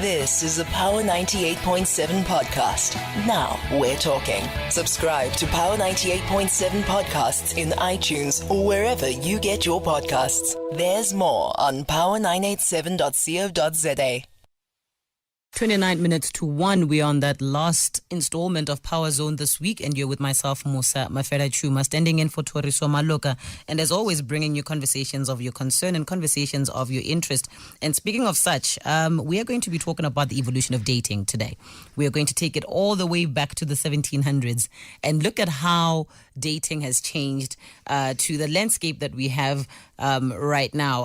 This is a Power 98.7 podcast. Now we're talking. Subscribe to Power 98.7 podcasts in iTunes or wherever you get your podcasts. There's more on power987.co.za. 29 minutes to 1. We're on that last installment of Power Zone this week, and you're with myself, Musa Chuma, standing in for Toriso Maloka, and as always, bringing you conversations of your concern and conversations of your interest. And speaking of such, we are going to be talking about the evolution of dating today. We are going to take it all the way back to the 1700s and look at how dating has changed to the landscape that we have right now.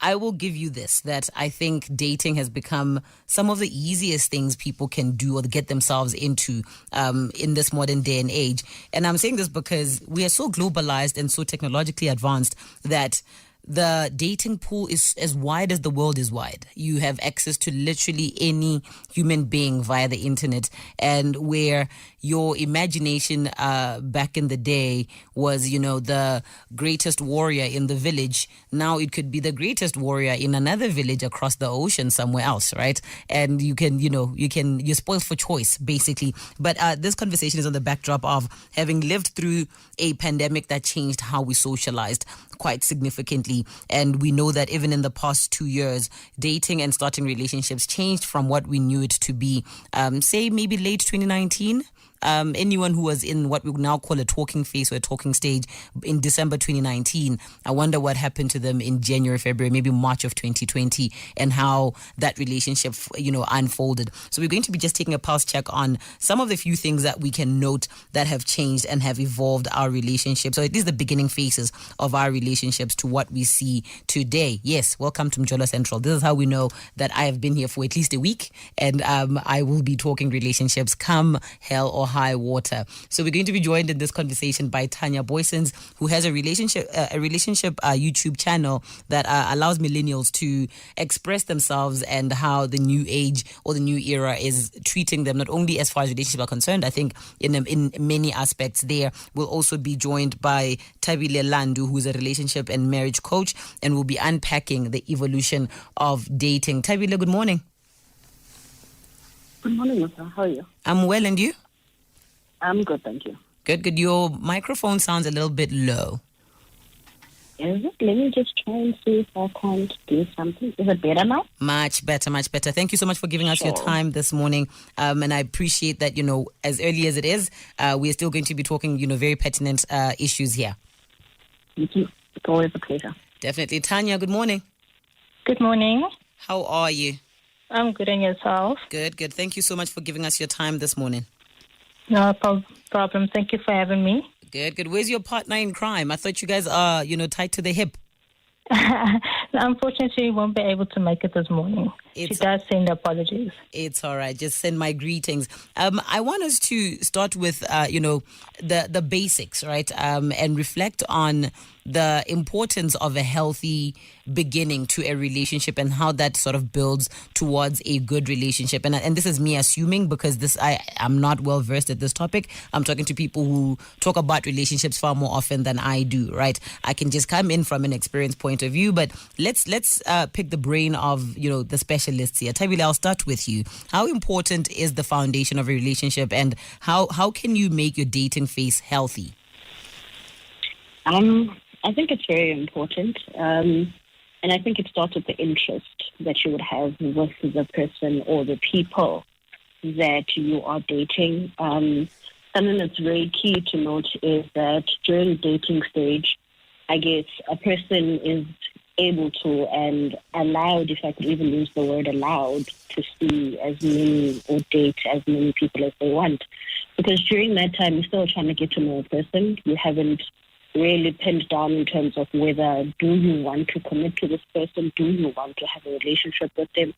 I will give you this, that I think dating has become some of the easiest things people can do or get themselves into in this modern day and age. And I'm saying this because we are so globalized and so technologically advanced that the dating pool is as wide as the world is wide. You have access to literally any human being via the internet, and where your imagination back in the day was, the greatest warrior in the village, now it could be the greatest warrior in another village across the ocean somewhere else, right? And you're spoiled for choice, basically. But this conversation is on the backdrop of having lived through a pandemic that changed how we socialized quite significantly. And we know that even in the past 2 years, dating and starting relationships changed from what we knew it to be, say maybe late 2019. Anyone who was in what we now call a talking phase or a talking stage in December 2019, I wonder what happened to them in January, February, maybe March of 2020, and how that relationship, unfolded. So we're going to be just taking a pulse check on some of the few things that we can note that have changed and have evolved our relationship. So it is the beginning phases of our relationships to what we see today. Yes, welcome to Mjola Central. This is how we know that I have been here for at least a week, and I will be talking relationships come hell or high water. So we're going to be joined in this conversation by Tanya, who has a relationship YouTube channel that allows millennials to express themselves and how the new age or the new era is treating them, not only as far as relationships are concerned, I think in many aspects there. We'll also be joined by Landu, who's a relationship and marriage coach, and we'll be unpacking the evolution of dating. Tabile, good morning. Good morning, Musa. How are you? I'm well, and you? I'm good, thank you. Good. Your microphone sounds a little bit low. Is it? Let me just try and see if I can't do something. Is it better now? Much better. Thank you so much for giving us your time this morning. And I appreciate that, as early as it is, we are still going to be talking, very pertinent issues here. It's always a pleasure. Definitely. Tanya, good morning. Good morning. How are you? I'm good, and yourself? Good. Thank you so much for giving us your time this morning. No problem. Thank you for having me. Good. Where's your partner in crime? I thought you guys are, tied to the hip. Unfortunately, she won't be able to make it this morning. She does send apologies. It's all right. Just send my greetings. I want us to start with, the basics, right? And reflect on the importance of a healthy beginning to a relationship and how that sort of builds towards a good relationship. And this is me assuming, because I'm not well versed at this topic. I'm talking to people who talk about relationships far more often than I do, right? I can just come in from an experience point of view, but let's pick the brain of, the specialists here. Tabile, I'll start with you. How important is the foundation of a relationship, and how can you make your dating phase healthy? I think it's very important. And I think it starts with the interest that you would have with the person or the people that you are dating. Something that's very key to note is that during dating stage, I guess a person is able to and allowed, if I could even use the word allowed, to see as many or date as many people as they want. Because during that time, you're still trying to get to know a person. You haven't really pinned down in terms of whether do you want to commit to this person, do you want to have a relationship with them.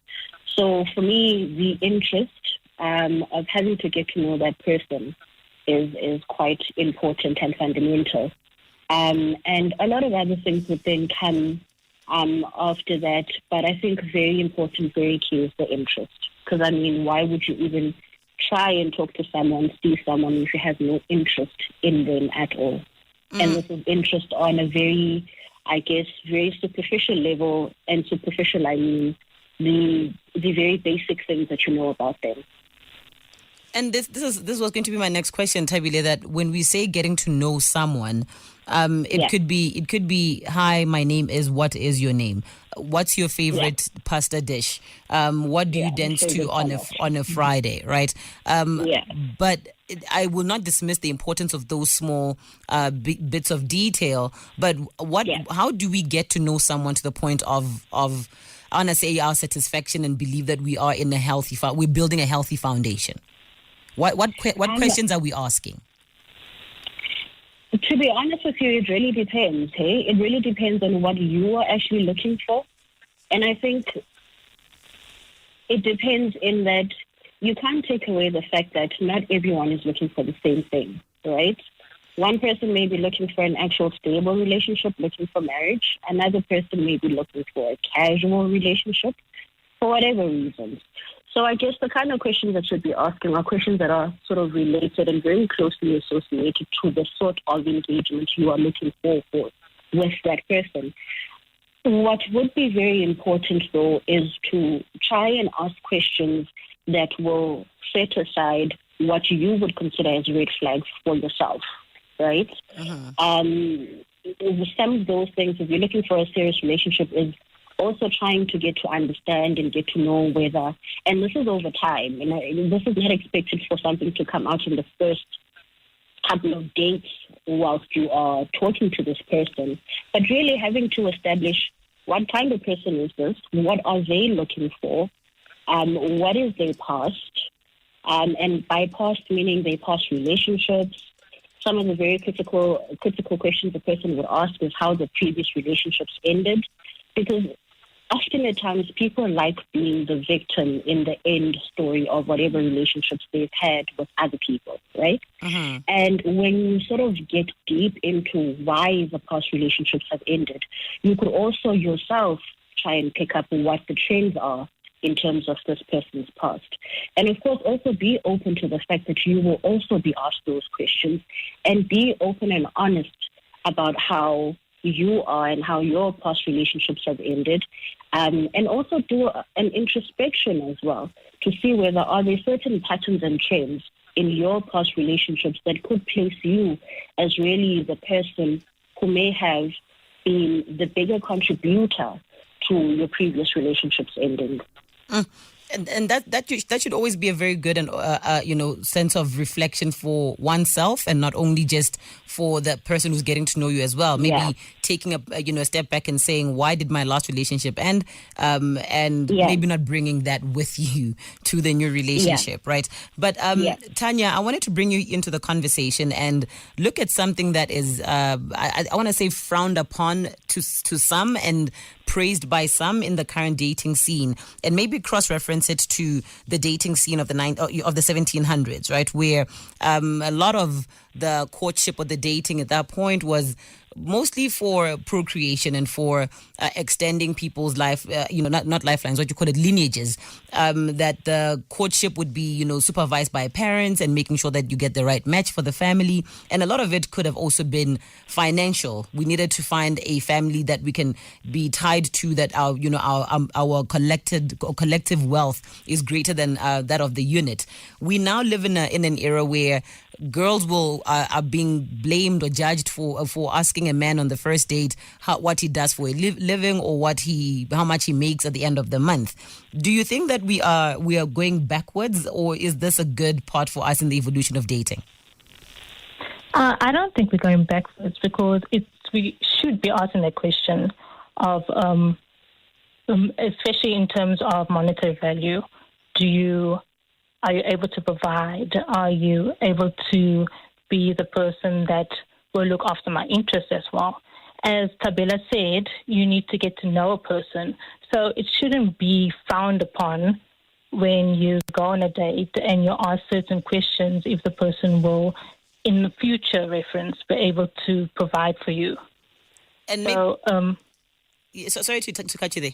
So for me, the interest of having to get to know that person is quite important and fundamental. And a lot of other things would then come after that, but I think very important, very key is the interest. Because why would you even try and talk to someone, see someone if you have no interest in them at all? And this is interest on a very, very superficial level. And superficial, the very basic things that you know about them. And this was going to be my next question, Tabile, that when we say getting to know someone, it could be, hi, my name is, what is your name? What's your favorite pasta dish? What do you dance to on a Friday, right? But I will not dismiss the importance of those small bits of detail. But how do we get to know someone to the point of I want to say our satisfaction and believe that we are in a healthy, we're building a healthy foundation? What questions are we asking? To be honest with you, it really depends. Hey, it really depends on what you are actually looking for, and I think it depends in that you can't take away the fact that not everyone is looking for the same thing, right? One person may be looking for an actual stable relationship, looking for marriage. Another person may be looking for a casual relationship for whatever reasons. So I guess the kind of questions that you'd be asking are questions that are sort of related and very closely associated to the sort of engagement you are looking for with that person. What would be very important, though, is to try and ask questions that will set aside what you would consider as red flags for yourself, right? Some of those things, if you're looking for a serious relationship, is also trying to get to understand and get to know whether, and this is over time, and this is not expected for something to come out in the first couple of dates whilst you are talking to this person, but really having to establish what kind of person is this, what are they looking for, what is their past, and by past meaning their past relationships. Some of the very critical questions a person would ask is how the previous relationships ended, because often at times people like being the victim in the end story of whatever relationships they've had with other people, right? And when you sort of get deep into why the past relationships have ended, you could also yourself try and pick up what the trends are in terms of this person's past. And of course, also be open to the fact that you will also be asked those questions, and be open and honest about how you are and how your past relationships have ended, and also do an introspection as well to see whether are there certain patterns and trends in your past relationships that could place you as really the person who may have been the bigger contributor to your previous relationships ending. And that should always be a very good and sense of reflection for oneself, and not only just for the person who's getting to know you as well. Maybe taking a step back and saying, why did my last relationship end? Maybe not bringing that with you to the new relationship, right? But Tanya, I wanted to bring you into the conversation and look at something that is, I want to say, frowned upon to some and praised by some in the current dating scene, and maybe cross-reference it to the dating scene of the 1700s, right, where a lot of the courtship or the dating at that point was mostly for procreation and for extending people's life, not lifelines, what you call it, lineages, that the courtship would be, supervised by parents and making sure that you get the right match for the family. And a lot of it could have also been financial. We needed to find a family that we can be tied to, that our collective wealth is greater than that of the unit. We now live in an era where girls are being blamed or judged for asking a man on the first date what he does for a living, or how much he makes at the end of the month. Do you think that we are going backwards, or is this a good part for us in the evolution of dating? I don't think we're going backwards, because we should be asking the question of, especially in terms of monetary value, are you able to provide? Are you able to be the person that will look after my interests as well? As Tabela said, you need to get to know a person. So it shouldn't be frowned upon when you go on a date and you ask certain questions if the person will, in the future reference, be able to provide for you. And sorry to cut you there.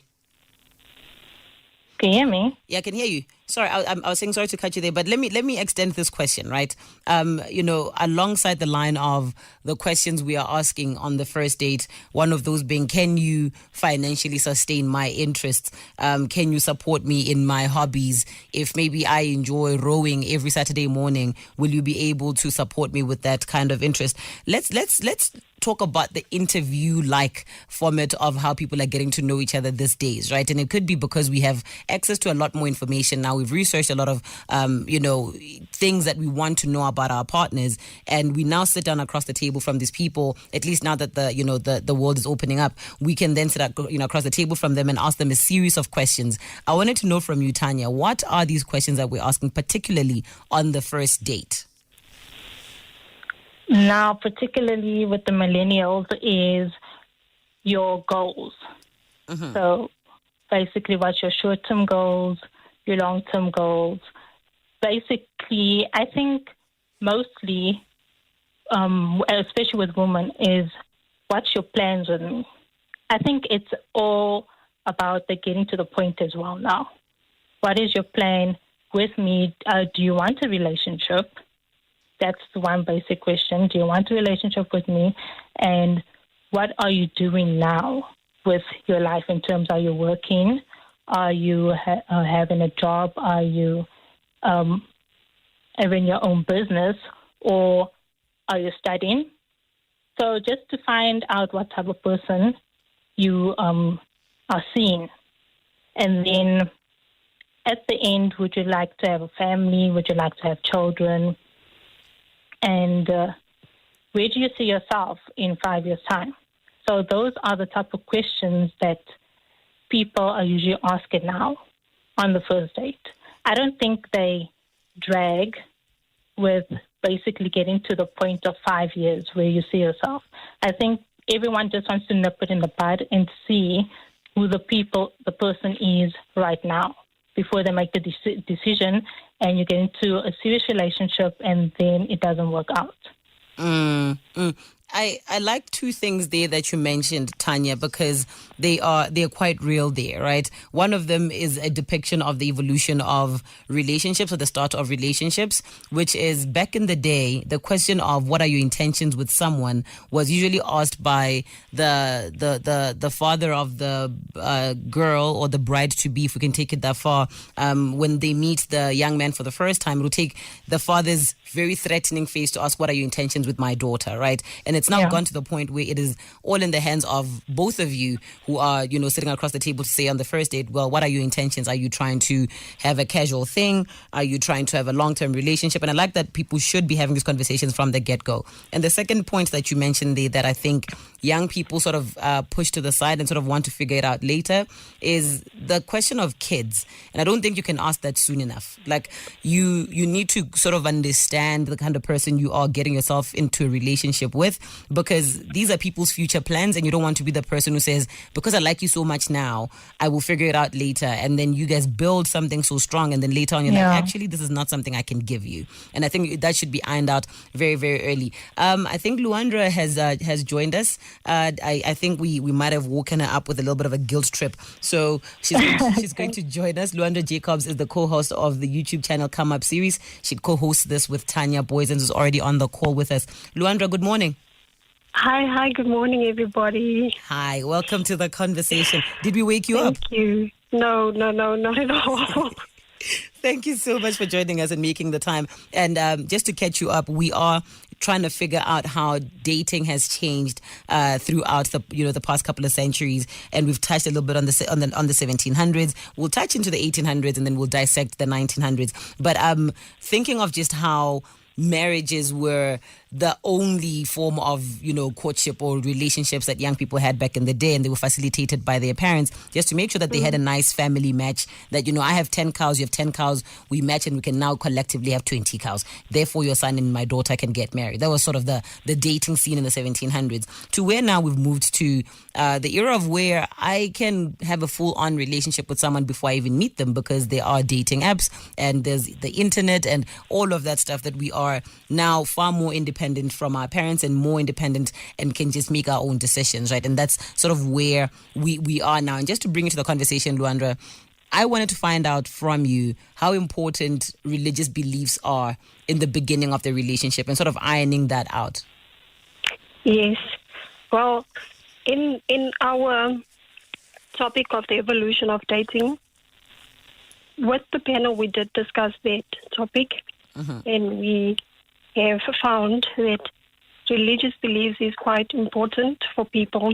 Can you hear me? Yeah, I can hear you. Sorry, I was saying sorry to cut you there, but let me extend this question, right? Alongside the line of the questions we are asking on the first date, one of those being, can you financially sustain my interests? Can you support me in my hobbies? If maybe I enjoy rowing every Saturday morning, will you be able to support me with that kind of interest? Let's talk about the interview-like format of how people are getting to know each other these days, right? And it could be because we have access to a lot more information now. We've researched a lot of, things that we want to know about our partners, and we now sit down across the table from these people. At least now that the world is opening up, we can then sit across the table from them and ask them a series of questions. I wanted to know from you, Tanya, what are these questions that we're asking, particularly on the first date? Now, particularly with the millennials, is your goals. Mm-hmm. So basically, what's your short-term goals, your long-term goals? Basically, I think mostly, especially with women, is what's your plans with me? I think it's all about the getting to the point as well now. What is your plan with me? Do you want a relationship? That's the one basic question. Do you want a relationship with me? And what are you doing now with your life in terms of, are you working? Are you having a job? Are you having your own business? Or are you studying? So just to find out what type of person you are seeing. And then at the end, would you like to have a family? Would you like to have children? And where do you see yourself in 5 years' time? So those are the type of questions that people are usually asking now on the first date. I don't think they drag with basically getting to the point of 5 years where you see yourself. I think everyone just wants to nip it in the bud and see who the person is right now before they make the decision and you get into a serious relationship and then it doesn't work out. I like two things there that you mentioned, Tanya, because they're quite real there, right? One of them is a depiction of the evolution of relationships, or the start of relationships, which is back in the day, the question of what are your intentions with someone was usually asked by the father of the girl or the bride to be, if we can take it that far. When they meet the young man for the first time, it will take the father's very threatening face to ask, what are your intentions with my daughter, right? And it's now gone to the point where it is all in the hands of both of you who are, sitting across the table to say on the first date, well, what are your intentions? Are you trying to have a casual thing? Are you trying to have a long-term relationship? And I like that people should be having these conversations from the get-go. And the second point that you mentioned there that I think young people sort of push to the side and sort of want to figure it out later is the question of kids. And I don't think you can ask that soon enough. Like, you need to sort of understand the kind of person you are getting yourself into a relationship with, because these are people's future plans, and you don't want to be the person who says, because I like you so much now, I will figure it out later. And then you guys build something so strong, and then later on you're like, actually, this is not something I can give you. And I think that should be ironed out very, very early. I think Luandra has joined us. I think we might have woken her up with a little bit of a guilt trip. So she's going to join us. Luandra Jacobs is the co-host of the YouTube channel Come Up series. She co-hosts this with Tanya Boysens, who's already on the call with us. Luandra, good morning. Hi, good morning, everybody. Hi, welcome to the conversation. Did we wake you up? Thank you. No, not at all. Thank you so much for joining us and making the time. And just to catch you up, we are trying to figure out how dating has changed throughout the past couple of centuries, and we've touched a little bit on the 1700s. We'll touch into the 1800s, and then we'll dissect the 1900s. But thinking of just how marriages were the only form of, courtship or relationships that young people had back in the day, and they were facilitated by their parents just to make sure that they had a nice family match, that, I have 10 cows, you have 10 cows, we match and we can now collectively have 20 cows. Therefore, your son and my daughter can get married. That was sort of the dating scene in the 1700s, to where now we've moved to the era of where I can have a full-on relationship with someone before I even meet them, because there are dating apps and there's the internet and all of that stuff, that we are now far more independent from our parents and more independent and can just make our own decisions, right? And that's sort of where we are now. And just to bring into the conversation, Luandra, I wanted to find out from you how important religious beliefs are in the beginning of the relationship and sort of ironing that out. Yes. Well, in our topic of the evolution of dating, with the panel we did discuss that topic, and we have found that religious beliefs is quite important for people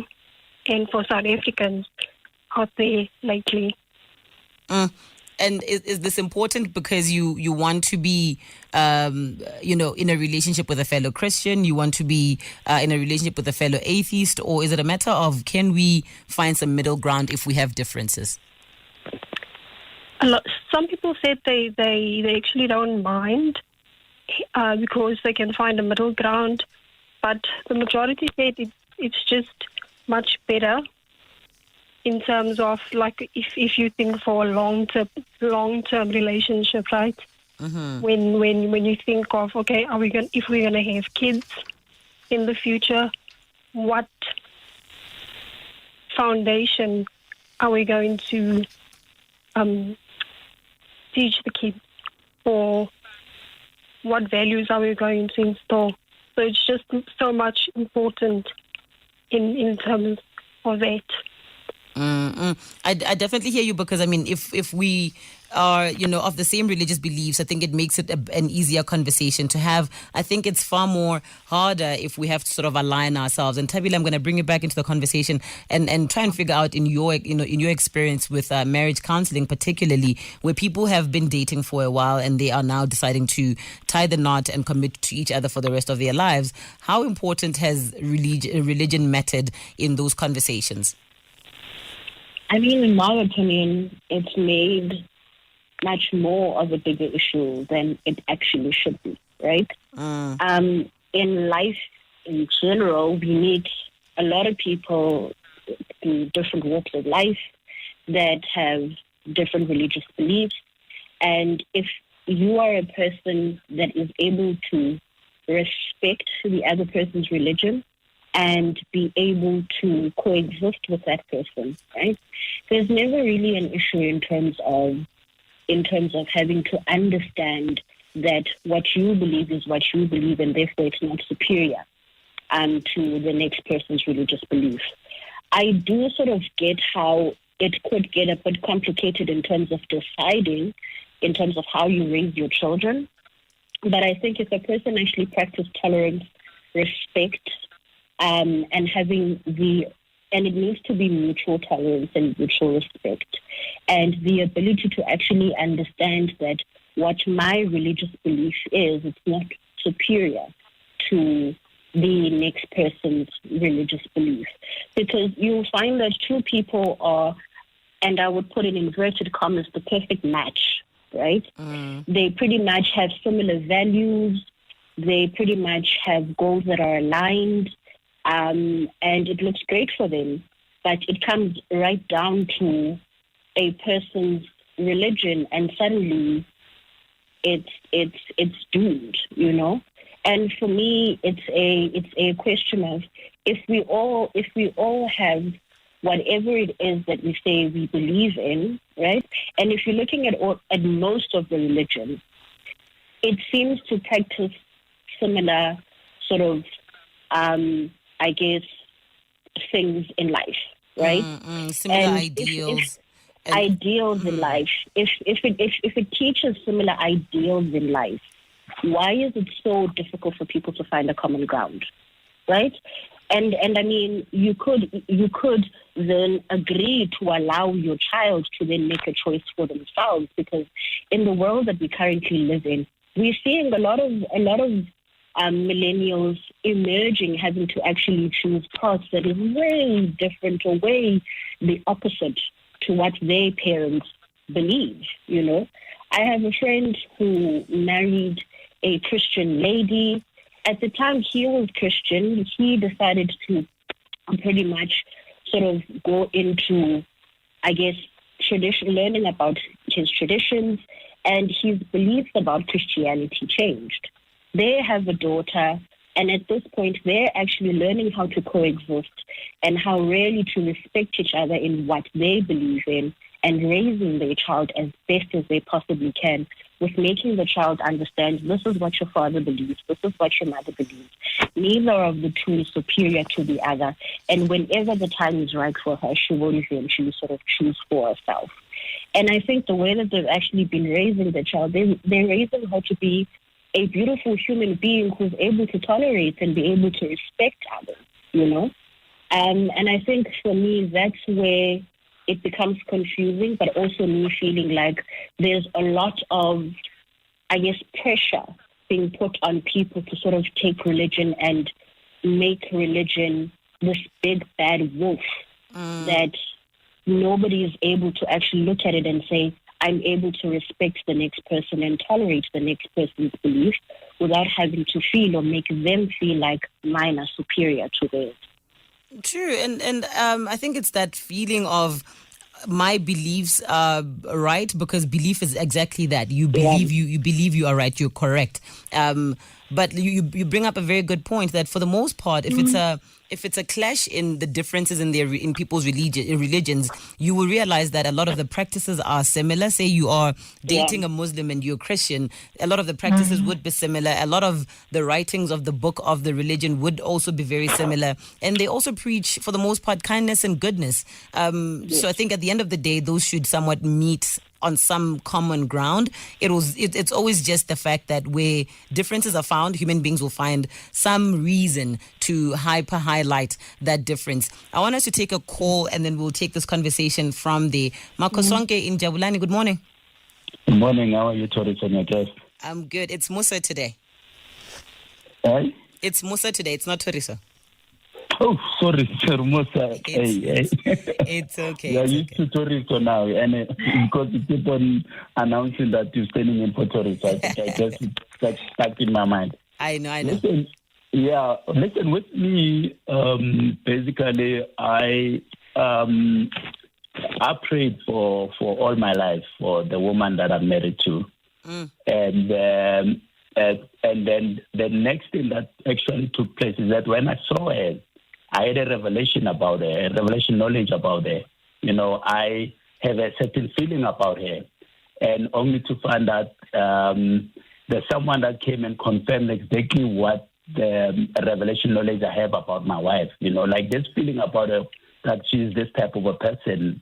and for South Africans out there lately. And is this important because you want to be, in a relationship with a fellow Christian? You want to be in a relationship with a fellow atheist? Or is it a matter of, can we find some middle ground if we have differences? Some people said they actually don't mind because they can find a middle ground. But the majority said it's just much better in terms of, like, if you think for a long-term relationship, right? When you think of, okay, if we're gonna have kids in the future, what foundation are we going to teach the kids, or what values are we going to install? So it's just so much important in terms of that. I definitely hear you, because I mean, if we are, of the same religious beliefs, I think it makes it an easier conversation to have. I think it's far more harder if we have to sort of align ourselves. And Tabila, I'm going to bring you back into the conversation and try and figure out in your experience with marriage counseling, particularly where people have been dating for a while and they are now deciding to tie the knot and commit to each other for the rest of their lives. How important has religion mattered in those conversations? I mean, in my opinion, it's made much more of a bigger issue than it actually should be, right? In life, in general, we meet a lot of people in different walks of life that have different religious beliefs. And if you are a person that is able to respect the other person's religion and be able to coexist with that person, right? There's never really an issue in terms of having to understand that what you believe is what you believe, and therefore it's not superior to the next person's religious belief. I do sort of get how it could get a bit complicated in terms of deciding, in terms of how you raise your children. But I think if a person actually practices tolerance, respect, and it needs to be mutual tolerance and mutual respect, and the ability to actually understand that what my religious belief is, it's not superior to the next person's religious belief. Because you'll find that two people are, and I would put in inverted commas, the perfect match, right? They pretty much have similar values. They pretty much have goals that are aligned. And it looks great for them, but it comes right down to a person's religion, and suddenly it's doomed, And for me, it's a question of if we all have whatever it is that we say we believe in, right? And if you're looking at most of the religions, it seems to practice similar sort of I guess, things in life, right? Similar ideals. Ideals in life. If it teaches similar ideals in life, why is it so difficult for people to find a common ground, right? And I mean, you could then agree to allow your child to then make a choice for themselves, because in the world that we currently live in, we're seeing a lot of millennials emerging, having to actually choose paths that is way different or way the opposite to what their parents believe, I have a friend who married a Christian lady. At the time he was Christian, he decided to pretty much sort of go into, I guess, learning about his traditions, and his beliefs about Christianity changed. They have a daughter, and at this point, they're actually learning how to coexist and how really to respect each other in what they believe in and raising their child as best as they possibly can, with making the child understand this is what your father believes, this is what your mother believes. Neither of the two is superior to the other. And whenever the time is right for her, she will eventually sort of choose for herself. And I think the way that they've actually been raising the child, they're raising her to be a beautiful human being who's able to tolerate and be able to respect others, you know? And I think for me, that's where it becomes confusing, but also me feeling like there's a lot of, I guess, pressure being put on people to sort of take religion and make religion this big bad wolf that nobody is able to actually look at it and say, I'm able to respect the next person and tolerate the next person's belief without having to feel or make them feel like mine are superior to theirs. True, and I think it's that feeling of my beliefs are right, because belief is exactly that. You believe you believe you are right, you're correct. But you bring up a very good point that for the most part, if it's a clash in the differences in people's religions, you will realize that a lot of the practices are similar. Say you are dating a Muslim and you're Christian, a lot of the practices would be similar. A lot of the writings of the book of the religion would also be very similar. And they also preach, for the most part, kindness and goodness. So I think at the end of the day, those should somewhat meet on some common ground. It's always just the fact that where differences are found, human beings will find some reason to highlight that difference. I want us to take a call and then we'll take this conversation from the Makosonke in Jabulani. Good morning. Good morning. How are you, Tori, on your guest? I'm good. It's Musa today. Hey? It's Musa today. It's not Toriso. Oh, sorry, Sir Musa. It's okay. You are used to Toriso now, and because you keep on announcing that you're standing in for Toriso, I think I just got stuck in my mind. I know. Listen, with me, basically, I prayed for all my life for the woman that I'm married to. And then the next thing that actually took place is that when I saw her, I had a revelation about her, a revelation knowledge about her. You know, I have a certain feeling about her, and only to find out there's someone that came and confirmed exactly what the revelation knowledge I have about my wife. You know, like this feeling about her, that she's this type of a person.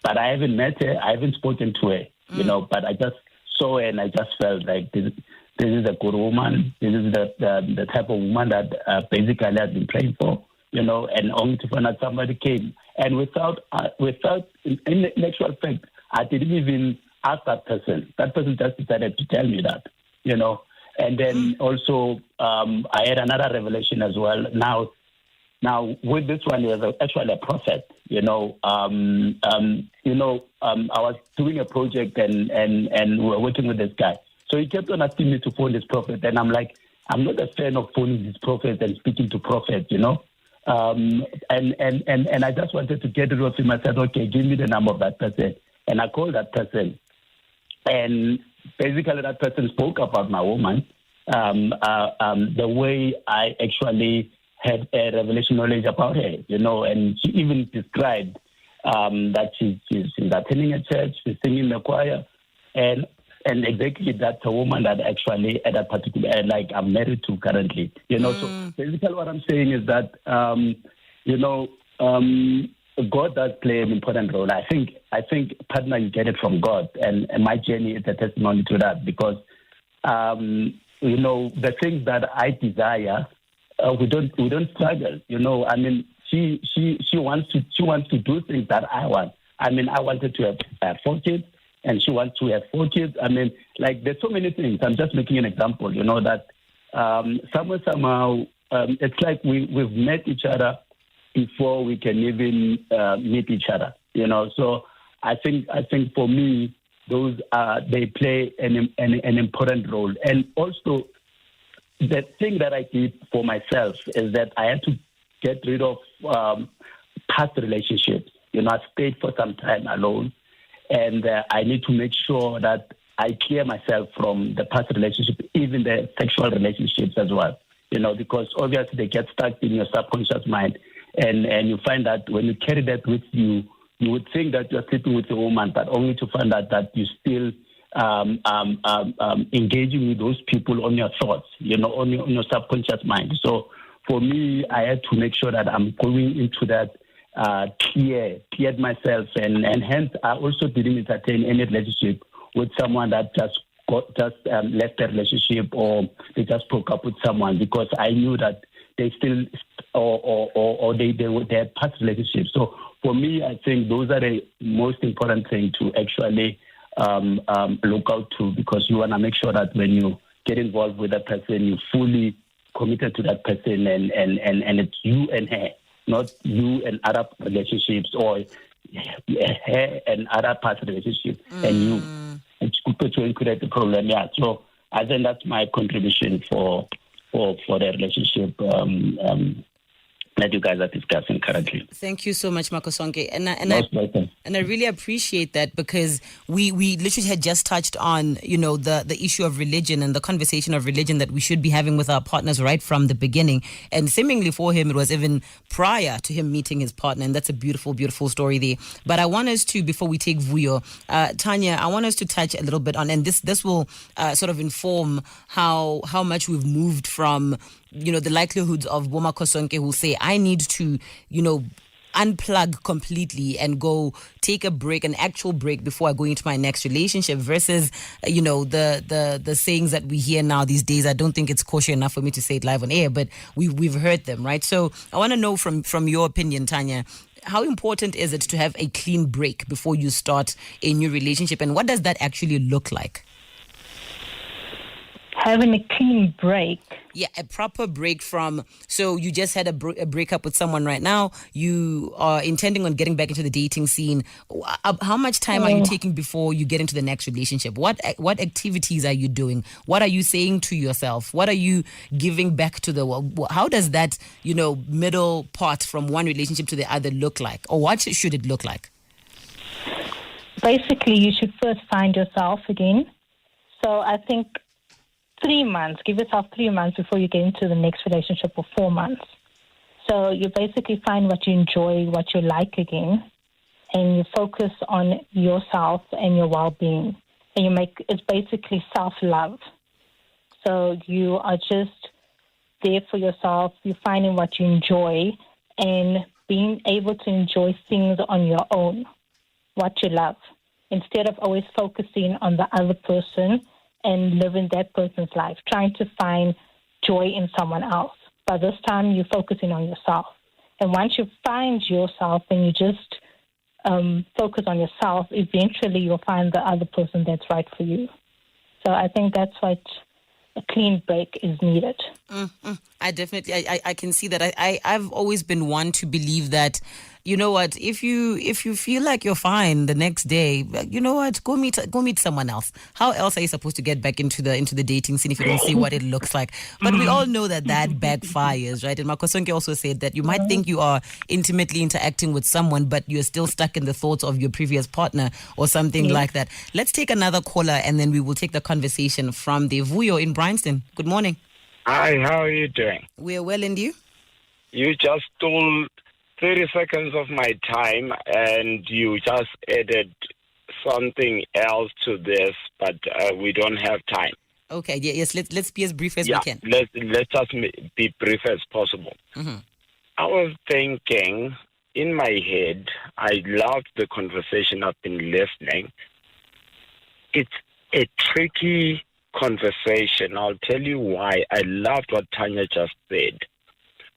But I haven't met her, I haven't spoken to her, you know, but I just saw her and I just felt like this is a good woman. This is the type of woman that basically I've been praying for. You know, and only to find out somebody came. And without in actual fact, I didn't even ask that person. That person just decided to tell me that, you know. And then also, I had another revelation as well. Now with this one, he was actually a prophet, you know. I was doing a project and we were working with this guy. So he kept on asking me to phone this prophet. And I'm like, I'm not a fan of phoning these prophets and speaking to prophets, you know. And I just wanted to get rid of him. I said, okay, give me the number of that person. And I called that person. And basically that person spoke about my woman, the way I actually had a revelation knowledge about her, you know, and she even described that she's attending a church, she's singing in the choir, and exactly that's a woman that actually at a particular, like I'm married to currently, you know. So basically what I'm saying is that, God does play an important role. I think, partner, you get it from God, and my journey is a testimony to that, because, the things that I desire, we don't struggle, you know. I mean, she wants to do things that I want. I mean, I wanted to have 4 kids, and she wants to have 4 kids. I mean, like, there's so many things. I'm just making an example, you know, that somehow, it's like we've met each other before we can even meet each other, you know. So I think for me, those they play an important role. And also, the thing that I did for myself is that I had to get rid of past relationships. You know, I stayed for some time alone. And I need to make sure that I clear myself from the past relationship, even the sexual relationships as well. You know, because obviously they get stuck in your subconscious mind. And you find that when you carry that with you, you would think that you're sleeping with a woman, but only to find out that you still engaging with those people on your thoughts, on your subconscious mind. So for me, I had to make sure that I'm going into that cleared myself, and hence I also didn't entertain any relationship with someone that just left the relationship, or they just broke up with someone, because I knew that they still or they had past relationships. So for me, I think those are the most important thing to actually look out to, because you want to make sure that when you get involved with a person, you're fully committed to that person, and it's you and her, not you and other relationships, or her and other past relationships and you. It's good to create the problem. Yeah. So I think that's my contribution for the relationship that you guys are discussing currently. Thank you so much, Makosonke. And I really appreciate that, because we literally had just touched on, the issue of religion and the conversation of religion that we should be having with our partners right from the beginning. And seemingly for him, it was even prior to him meeting his partner. And that's a beautiful, beautiful story there. But I want us to, before we take Vuyo, Tanya, I want us to touch a little bit on, and this will sort of inform how much we've moved from, the likelihoods of Boma Kosonke who say, I need to, unplug completely and go take a break, an actual break, before I go into my next relationship, versus, the sayings that we hear now these days. I don't think it's kosher enough for me to say it live on air, but we've heard them, right? So I want to know from your opinion, Tanya, how important is it to have a clean break before you start a new relationship, and what does that actually look like? Having a clean break. Yeah, a proper break from, so you just had a breakup with someone right now, you are intending on getting back into the dating scene. How much time are you taking before you get into the next relationship? What activities are you doing? What are you saying to yourself? What are you giving back to the world? How does that, middle part from one relationship to the other look like? Or what should it look like? Basically, you should first find yourself again. So I think 3 months, give yourself 3 months before you get into the next relationship, or 4 months. So you basically find what you enjoy, what you like again, and you focus on yourself and your well-being. And it's basically self-love. So you are just there for yourself, you're finding what you enjoy, and being able to enjoy things on your own, what you love, instead of always focusing on the other person and living that person's life, trying to find joy in someone else. By this time, you're focusing on yourself. And once you find yourself and you just focus on yourself, eventually you'll find the other person that's right for you. So I think that's what a clean break is needed. I definitely, I can see that. I've always been one to believe that, you know what, if you feel like you're fine the next day, you know what, go meet someone else. How else are you supposed to get back into the dating scene if you don't see what it looks like? But we all know that backfires, right? And Makosonke also said that you might think you are intimately interacting with someone, but you're still stuck in the thoughts of your previous partner or something like that. Let's take another caller, and then we will take the conversation from the Vuyo in Bryanston. Good morning. Hi, how are you doing? We're well, and you? You just stole 30 seconds of my time, and you just added something else to this, but we don't have time. Okay, yes, let's be as brief as we can. Let's just be brief as possible. Mm-hmm. I was thinking in my head, I loved the conversation I've been listening. It's a tricky conversation. I'll tell you why. I loved what Tanya just said.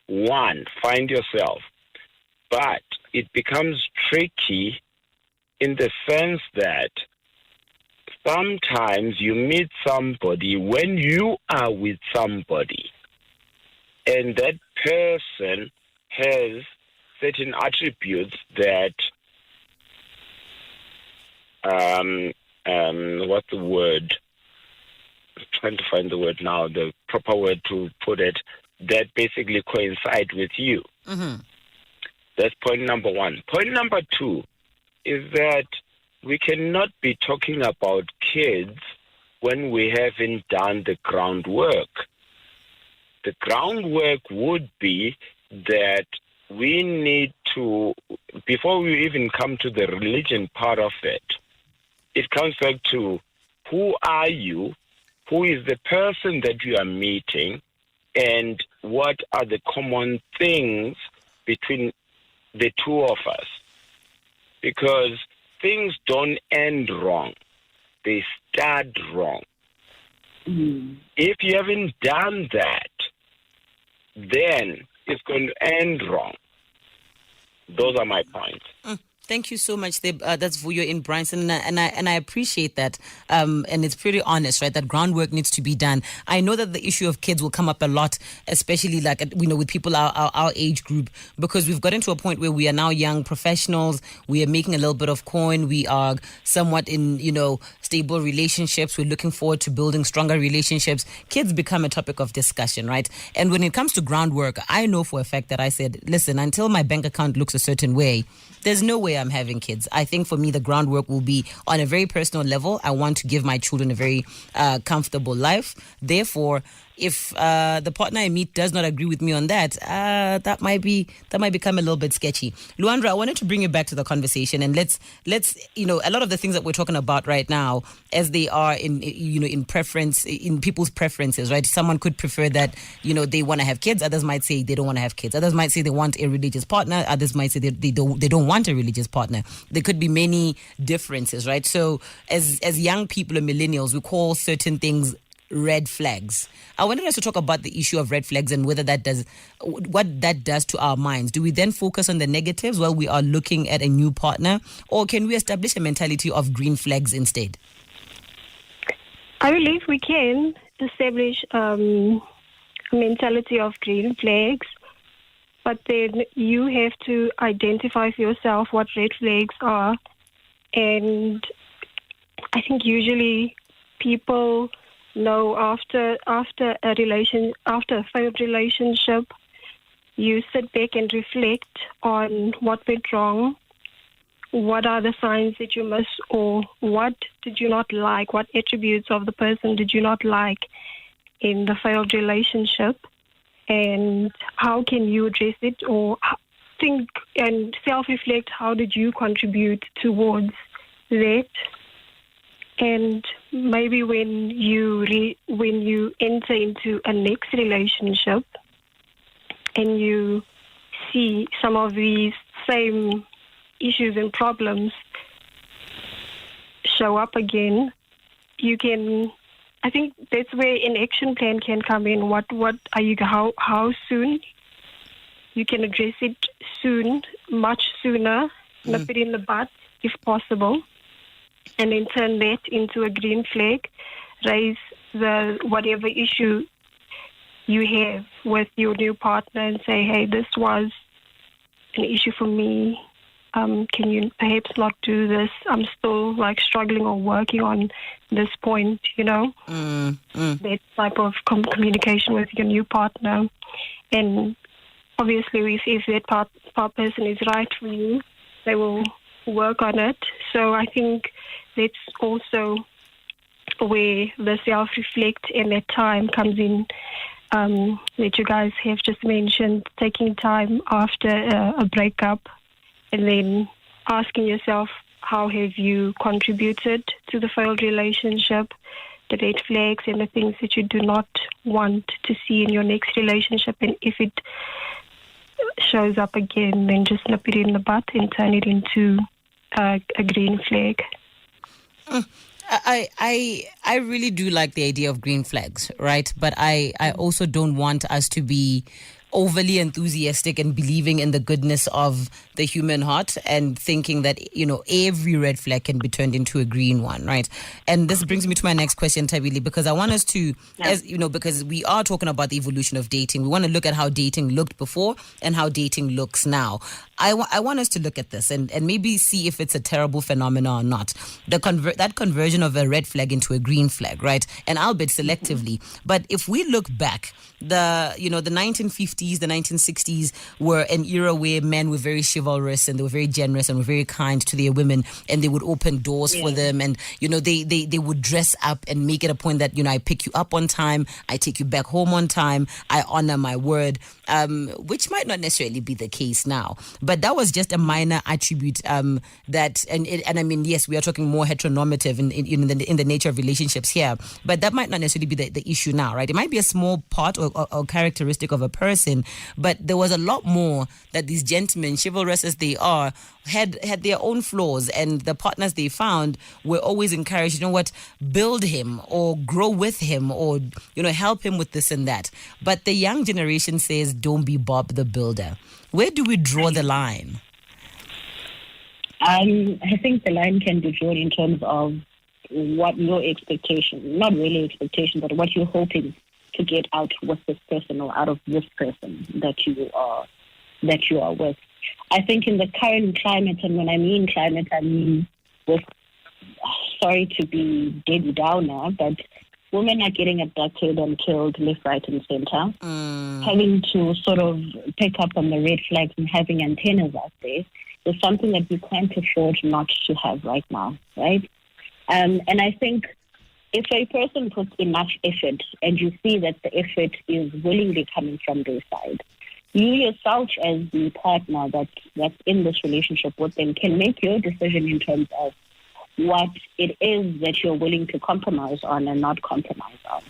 One, find yourself. But it becomes tricky in the sense that sometimes you meet somebody when you are with somebody, and that person has certain attributes that, what's the word? I'm trying to find the word now, the proper word to put it, that basically coincide with you. Mm-hmm. That's point number one. Point number two is that we cannot be talking about kids when we haven't done the groundwork. The groundwork would be that we need to, before we even come to the religion part of it, it comes back to who are you, who is the person that you are meeting, and what are the common things between the two of us. Because things don't end wrong. They start wrong. If you haven't done that, then it's going to end wrong. Those are my points. Thank you so much. That's Vuyo in Bryanston, and I appreciate that. And it's pretty honest, right? That groundwork needs to be done. I know that the issue of kids will come up a lot, especially like with people our age group, because we've gotten to a point where we are now young professionals. We are making a little bit of coin. We are somewhat in stable relationships. We're looking forward to building stronger relationships. Kids become a topic of discussion, right? And when it comes to groundwork, I know for a fact that I said, listen, until my bank account looks a certain way, there's no way I'm having kids. I think for me, the groundwork will be on a very personal level. I want to give my children a very comfortable life. Therefore, if the partner I meet does not agree with me on that, that might become a little bit sketchy. Luandra, I wanted to bring you back to the conversation, and let's a lot of the things that we're talking about right now, as they are in preference, in people's preferences, right? Someone could prefer that they want to have kids. Others might say they don't want to have kids. Others might say they want a religious partner. Others might say they don't want a religious partner. There could be many differences, right? So as young people and millennials, we call certain things red flags. I wanted us to talk about the issue of red flags and what that does to our minds. Do we then focus on the negatives while we are looking at a new partner, or can we establish a mentality of green flags instead? I believe we can establish a mentality of green flags, but then you have to identify for yourself what red flags are. And I think usually people know after a failed relationship, you sit back and reflect on what went wrong, what are the signs that you miss, or what did you not like, what attributes of the person did you not like in the failed relationship, and how can you address it, or think and self-reflect, how did you contribute towards that. And maybe when you enter into a next relationship and you see some of these same issues and problems show up again, I think that's where an action plan can come in. How soon you can address it soon, much sooner, nip it in the bud if possible, and then turn that into a green flag, raise whatever issue you have with your new partner and say, hey, this was an issue for me. Can you perhaps not do this? I'm still struggling or working on this point, that type of communication with your new partner. And obviously if that part person is right for you, they will work on it. So I think that's also where the self-reflect and that time comes in, that you guys have just mentioned, taking time after a breakup and then asking yourself, how have you contributed to the failed relationship, the red flags and the things that you do not want to see in your next relationship, and if it shows up again, then just nip it in the bud and turn it into a green flag. I really do like the idea of green flags, right? But I also don't want us to be overly enthusiastic and believing in the goodness of the human heart and thinking that, every red flag can be turned into a green one, right? And this brings me to my next question, Tabili, because I want us to, because we are talking about the evolution of dating, we want to look at how dating looked before and how dating looks now. I want us to look at this and maybe see if it's a terrible phenomenon or not. That conversion of a red flag into a green flag, right? And albeit selectively. But if we look back, the 1950s 50s, the 1960s were an era where men were very chivalrous and they were very generous and were very kind to their women, and they would open doors for them, and they would dress up and make it a point that I pick you up on time, I take you back home on time, I honor my word, which might not necessarily be the case now, but that was just a minor attribute that, and I mean, yes, we are talking more heteronormative in the nature of relationships here, but that might not necessarily be the issue now, right? It might be a small part or characteristic of a person, but there was a lot more that these gentlemen, chivalrous as they are, had their own flaws, and the partners they found were always encouraged, build him or grow with him or, help him with this and that. But the young generation says, don't be Bob the Builder. Where do we draw the line? I think the line can be drawn in terms of what your expectation, not really expectation, but what you're hoping to get out with this person or out of this person that you are with. I think in the current climate, and when I mean climate, I mean with, sorry to be Debbie Downer, but women are getting abducted and killed left, right, and center. Having to sort of pick up on the red flags and having antennas out there is something that we can't afford not to have right now, right? And I think if a person puts enough effort and you see that the effort is willingly coming from their side, you yourself as the partner that's in this relationship with them can make your decision in terms of what it is that you're willing to compromise on and not compromise on.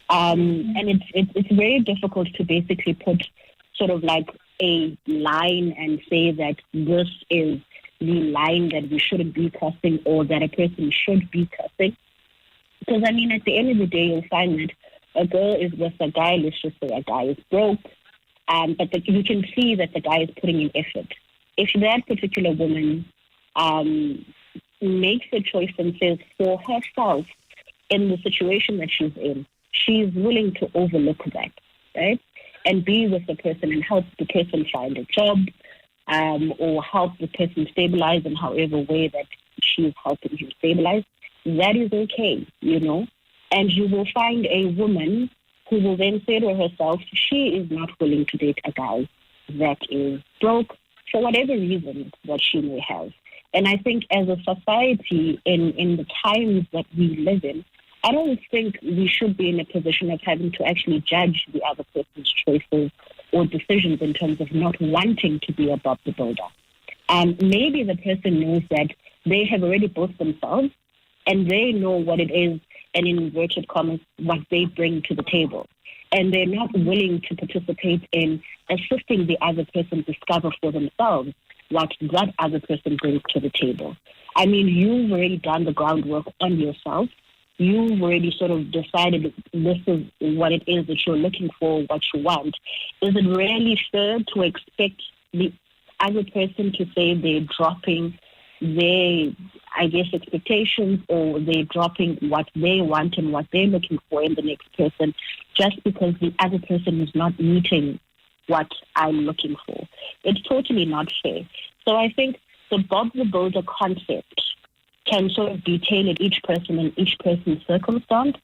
And it's very difficult to basically put sort of like a line and say that this is the line that we shouldn't be crossing or that a person should be crossing. Because, I mean, at the end of the day, you'll find that a girl is with a guy, let's just say a guy is broke, but you can see that the guy is putting in effort. If that particular woman makes a choice and says for herself in the situation that she's in, she's willing to overlook that, right? And be with the person and help the person find a job, or help the person stabilize in however way that she's helping him stabilize, that is okay, And you will find a woman who will then say to herself, she is not willing to date a guy that is broke for whatever reason that she may have. And I think as a society, in the times that we live in, I don't think we should be in a position of having to actually judge the other person's choices or decisions in terms of not wanting to be above the builder. Maybe the person knows that they have already built themselves and they know what it is, and in inverted commas, what they bring to the table. And they're not willing to participate in assisting the other person discover for themselves what that other person brings to the table. I mean, you've already done the groundwork on yourself. You've already sort of decided this is what it is that you're looking for, what you want. Is it really fair to expect the other person to say they're dropping their, expectations, or they're dropping what they want and what they're looking for in the next person just because the other person is not meeting what I'm looking for? It's totally not fair. So I think the Bob the Builder concept can sort of be tailored each person and each person's circumstance.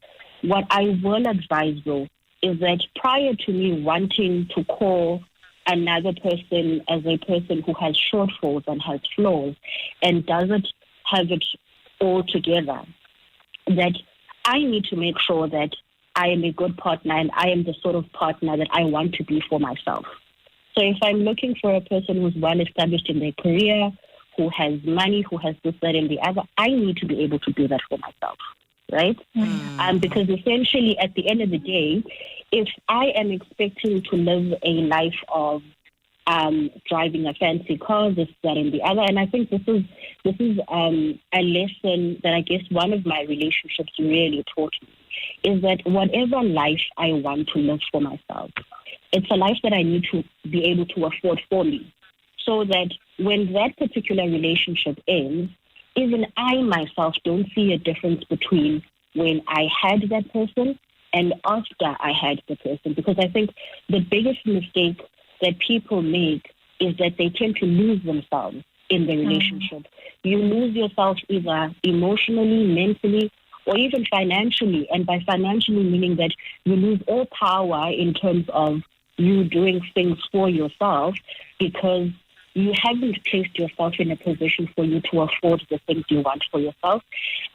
What I will advise, though, is that prior to me wanting to call another person as a person who has shortfalls and has flaws and doesn't have it all together, that I need to make sure that I am a good partner and I am the sort of partner that I want to be for myself. So if I'm looking for a person who's well established in their career, who has money, who has this, that, and the other, I need to be able to do that for myself, right? Because essentially, at the end of the day, if I am expecting to live a life of driving a fancy car, this, that, and the other, and I think this is a lesson that I guess one of my relationships really taught me, is that whatever life I want to live for myself, it's a life that I need to be able to afford for me. So that when that particular relationship ends, even I myself don't see a difference between when I had that person and after I had the person. Because I think the biggest mistake that people make is that they tend to lose themselves in the relationship. You lose yourself either emotionally, mentally, or even financially. And by financially meaning that you lose all power in terms of you doing things for yourself because you haven't placed yourself in a position for you to afford the things you want for yourself.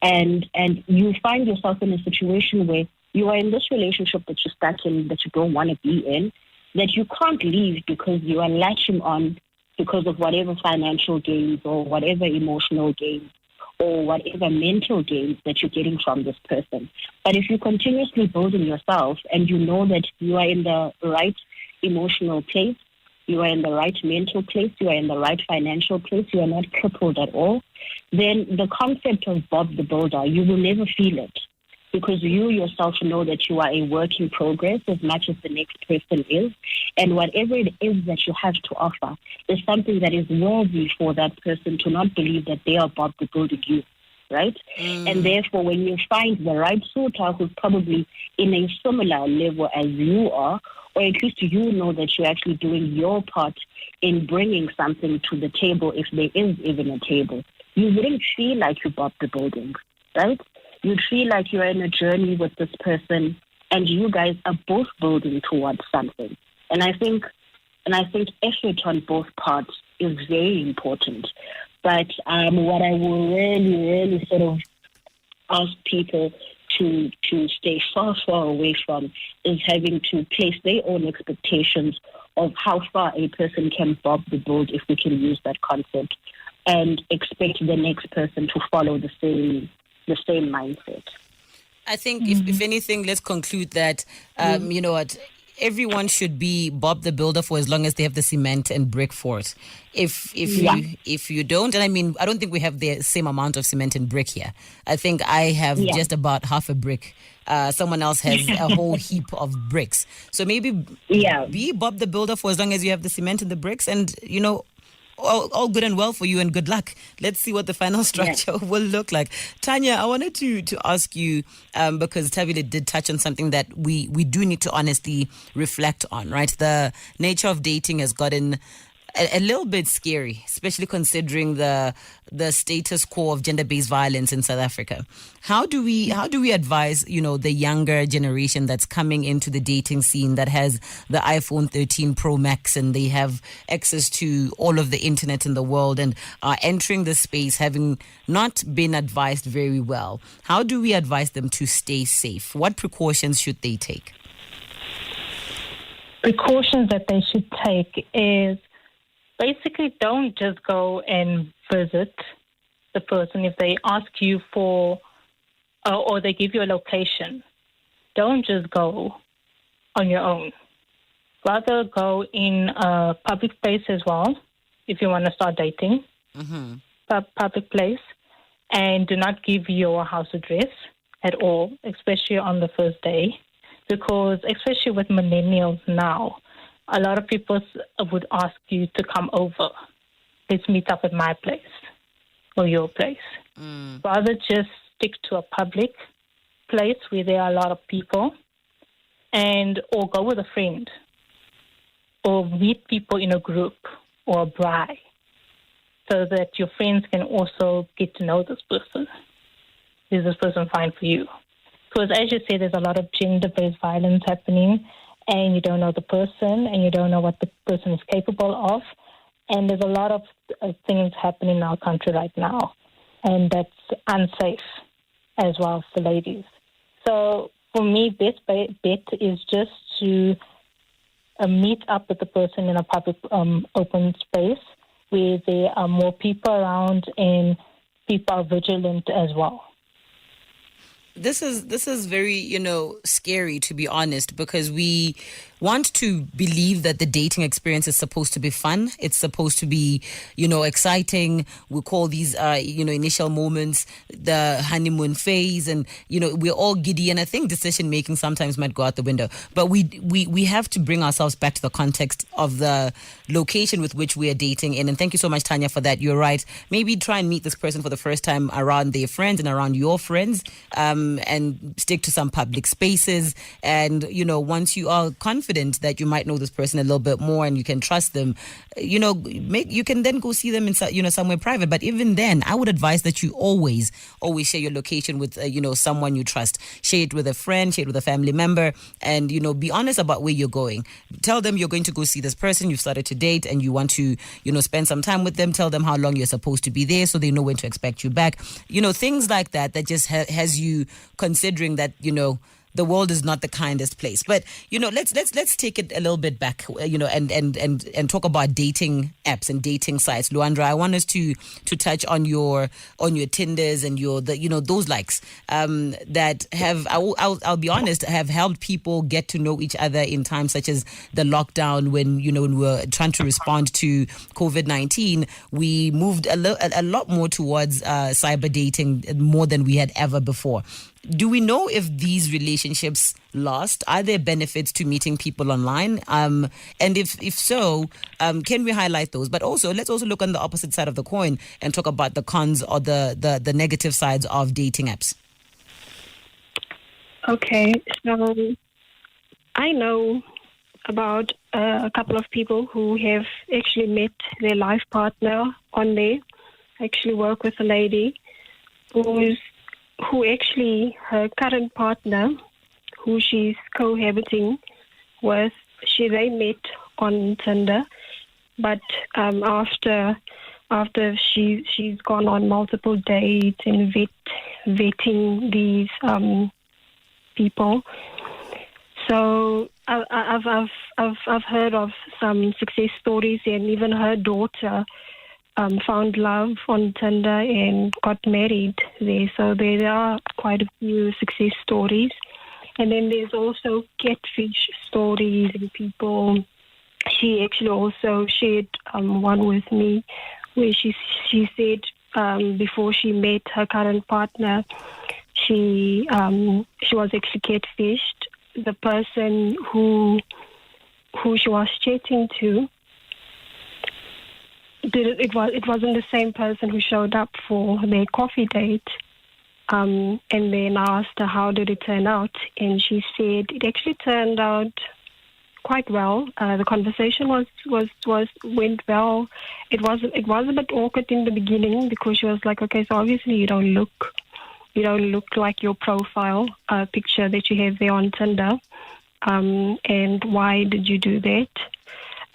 And you find yourself in a situation where you are in this relationship that you're stuck in, that you don't want to be in, that you can't leave because you are latching on because of whatever financial gains or whatever emotional gains or whatever mental gains that you're getting from this person. But if you continuously building yourself and you know that you are in the right emotional place, you are in the right mental place, you are in the right financial place, you are not crippled at all, then the concept of Bob the Builder, you will never feel it. Because you yourself know that you are a work in progress as much as the next person is. And whatever it is that you have to offer is something that is worthy for that person to not believe that they are Bob the Builder you, right? And therefore, when you find the right suitor who's probably in a similar level as you are, or at least you know that you're actually doing your part in bringing something to the table, if there is even a table, you wouldn't feel like you Bob the Building, right? You'd feel like you're in a journey with this person and you guys are both building towards something. And I think effort on both parts is very important. But what I will really sort of ask people to stay far away from is having to place their own expectations of how far a person can Bob the build, if we can use that concept, and expect the next person to follow the same mindset. I think if anything, let's conclude that, you know what, everyone should be Bob the Builder for as long as they have the cement and brick for it. If you don't, and I mean, I don't think we have the same amount of cement and brick here. I think I have just about half a brick. Someone else has a whole heap of bricks. So maybe be Bob the Builder for as long as you have the cement and the bricks, and you know, all good and well for you and good luck. Let's see what the final structure will look like. Tanya, I wanted to ask you, because Tabile did touch on something that we do need to honestly reflect on, right? The nature of dating has gotten a little bit scary, especially considering the status quo of gender-based violence in South Africa. How do we advise, you know, the younger generation that's coming into the dating scene, that has the iPhone 13 Pro Max and they have access to all of the internet in the world and are entering the space having not been advised very well? How do we advise them to stay safe? What precautions should they take? Precautions that they should take is basically don't just go and visit the person. If they ask you for, or they give you a location, don't just go on your own. Rather go in a public place as well, if you want to start dating. Public place. And do not give your house address at all, especially on the first day. Because especially with millennials now, a lot of people would ask you to come over. Let's meet up at my place or your place. Rather just stick to a public place where there are a lot of people, or go with a friend, or meet people in a group or a braai, so that your friends can also get to know this person. Is this person fine for you? Because as you say, there's a lot of gender-based violence happening, and you don't know the person, and you don't know what the person is capable of. And there's a lot of things happening in our country right now, and that's unsafe as well for ladies. So for me, best bet is just to meet up with the person in a public open space where there are more people around and people are vigilant as well. This is very, you know, scary, to be honest, because we want to believe that the dating experience is supposed to be fun. It's supposed to be, you know, exciting. We call these, initial moments the honeymoon phase, and you know, we're all giddy. And I think decision making sometimes might go out the window. But we have to bring ourselves back to the context of the location with which we are dating in. And thank you so much, Tanya, for that. You're right. Maybe try and meet this person for the first time around their friends and around your friends. And stick to some public spaces. And, you know, once you are confident confident that you might know this person a little bit more and you can trust them, you can then go see them in somewhere private. But even then, I would advise that you always share your location with someone you trust. Share it with a friend, share it with a family member, and be honest about where you're going. Tell them you're going to go see this person you've started to date and you want to spend some time with them. Tell them how long you're supposed to be there so they know when to expect you back. Things like that just has you considering that the world is not the kindest place. But let's take it a little bit back, and talk about dating apps and dating sites. Luandra, I want us to touch on your Tinders and those likes that have, I'll be honest, have helped people get to know each other in times such as the lockdown when when we were trying to respond to COVID-19. We moved a lot more towards cyber dating more than we had ever before. Do we know if these relationships last? Are there benefits to meeting people online? And if so, can we highlight those? But also, let's also look on the opposite side of the coin and talk about the cons or the negative sides of dating apps. Okay, so I know about a couple of people who have actually met their life partner on there. I actually work with a lady who actually, her current partner, who she's cohabiting with, they met on Tinder, but after she's gone on multiple dates and vetting these people. So I've heard of some success stories, and even her daughter found love on Tinder and got married there. So there are quite a few success stories. And then there's also catfish stories and people. She actually also shared one with me where she said before she met her current partner, she was actually catfished. The person who she was chatting to, it wasn't the same person who showed up for their coffee date. And then I asked her, how did it turn out? And she said it actually turned out quite well. The conversation went well. It was a bit awkward in the beginning because she was like, okay, so obviously you don't look like your profile picture that you have there on Tinder. And why did you do that?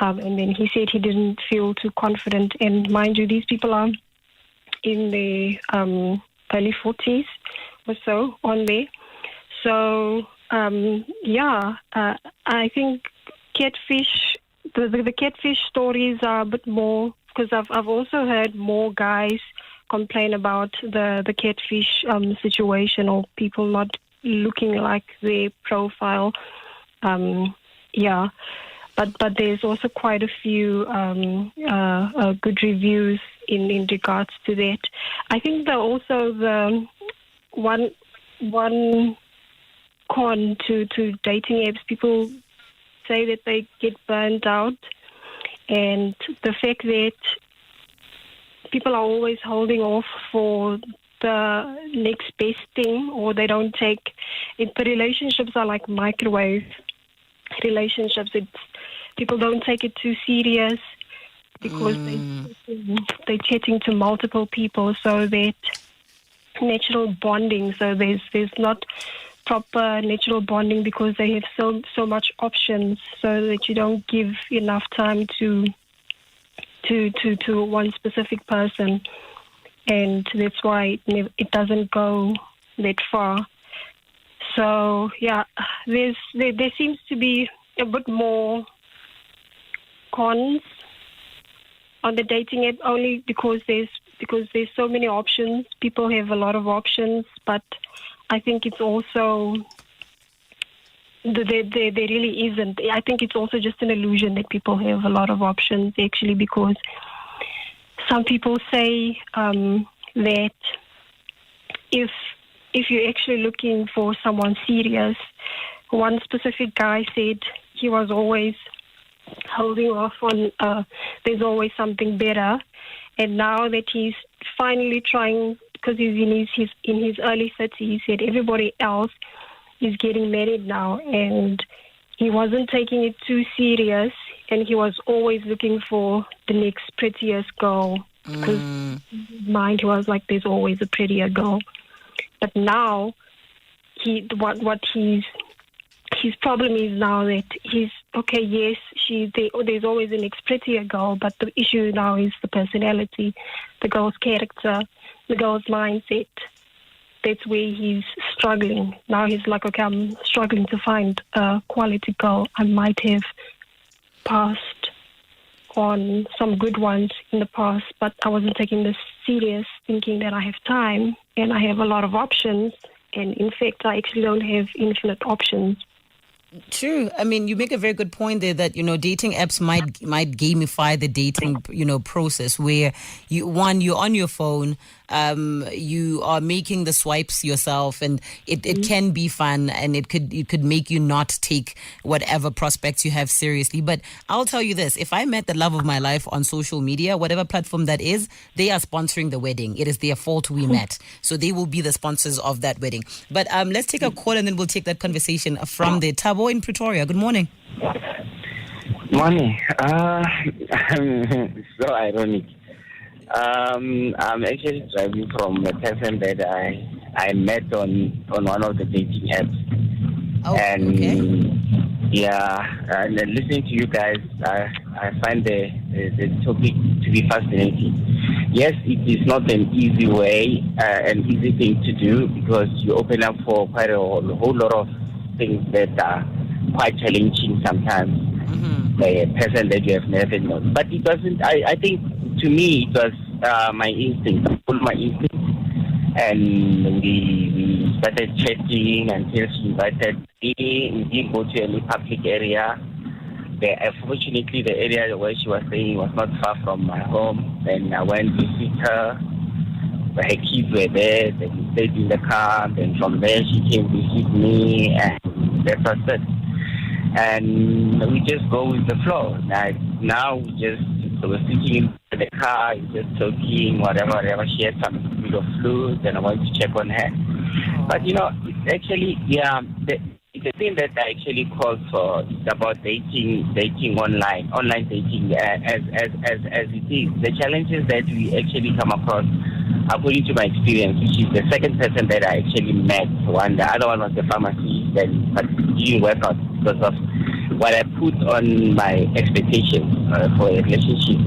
And then he said he didn't feel too confident. And mind you, these people are in their early 40s or so on there. So, I think catfish, the catfish stories are a bit more, because I've also heard more guys complain about the catfish situation, or people not looking like their profile. But there's also quite a few good reviews in regards to that. I think also the one con to dating apps, people say that they get burnt out, and the fact that people are always holding off for the next best thing, or they don't take it. The relationships are like microwave relationships. People don't take it too serious because they're chatting to multiple people, so that natural bonding. So there's not proper natural bonding because they have so much options, so that you don't give enough time to one specific person, and that's why it doesn't go that far. So there seems to be a bit more cons on the dating app, only because there's so many options. People have a lot of options, but I think it's also there really isn't. I think it's also just an illusion that people have a lot of options, actually, because some people say that if you're actually looking for someone serious, one specific guy said he was always holding off on there's always something better, and now that he's finally trying, because he's in his early 30s, he said everybody else is getting married now, and he wasn't taking it too serious, and he was always looking for the next prettiest girl. Because mind, he was like, there's always a prettier girl. But now, his problem is now that he's okay. Yes, there's always the next prettier girl, but the issue now is the personality, the girl's character, the girl's mindset. That's where he's struggling. Now he's like, okay, I'm struggling to find a quality girl. I might have passed on some good ones in the past, but I wasn't taking this serious, thinking that I have time and I have a lot of options. And in fact, I actually don't have infinite options. True. I mean, you make a very good point there that, dating apps might gamify the dating, process where you're on your phone, you are making the swipes yourself, and it can be fun, and it could make you not take whatever prospects you have seriously. But I'll tell you this, if I met the love of my life on social media, whatever platform that is, they are sponsoring the wedding. It is their fault we met. So they will be the sponsors of that wedding. But let's take a call and then we'll take that conversation from there. Tabo in Pretoria, good morning. Morning. So ironic. I'm actually driving from a person that I met on one of the dating apps. Oh, and okay. And listening to you guys, I find the topic to be fascinating. Yes, it is not an easy way, an easy thing to do, because you open up for quite a whole lot of things that are quite challenging sometimes. A person that you have never known. But it wasn't, I think, to me, it was my instinct. I followed my instinct. And we started chatting until she invited me. We didn't go to any public area. Unfortunately, the area where she was staying was not far from my home. Then I went to visit her. Her kids were there. Then we stayed in the car. Then from there, she came to visit me. And that was it. And we just go with the flow. Now we were sitting in the car, just talking, whatever. She had some bit of flu, then I went to check on her. But it's actually, the thing that I actually called for is about dating online dating as it is. The challenges that we actually come across, according to my experience, which is the second person that I actually met. The other one was the pharmacist, but it didn't work out because of what I put on my expectations for a relationship.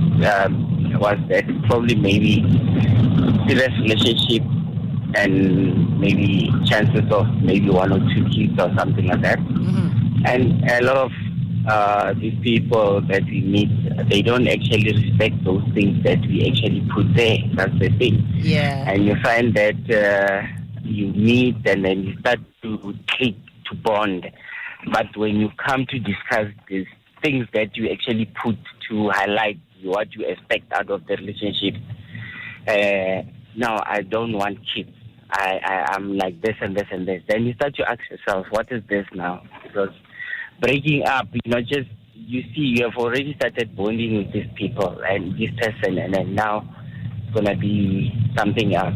Was that probably maybe serious relationship and maybe chances of maybe 1 or 2 kids or something like that. And a lot of these people that we meet, they don't actually respect those things that we actually put there. That's the thing. Yeah. And you find that you meet and then you start to click, to bond. But when you come to discuss these things that you actually put to highlight what you expect out of the relationship, no, I don't want kids. I'm like this and this and this. Then you start to ask yourself, what is this now? Because breaking up, just, you see, you have already started bonding with these people and this person, and then now it's going to be something else,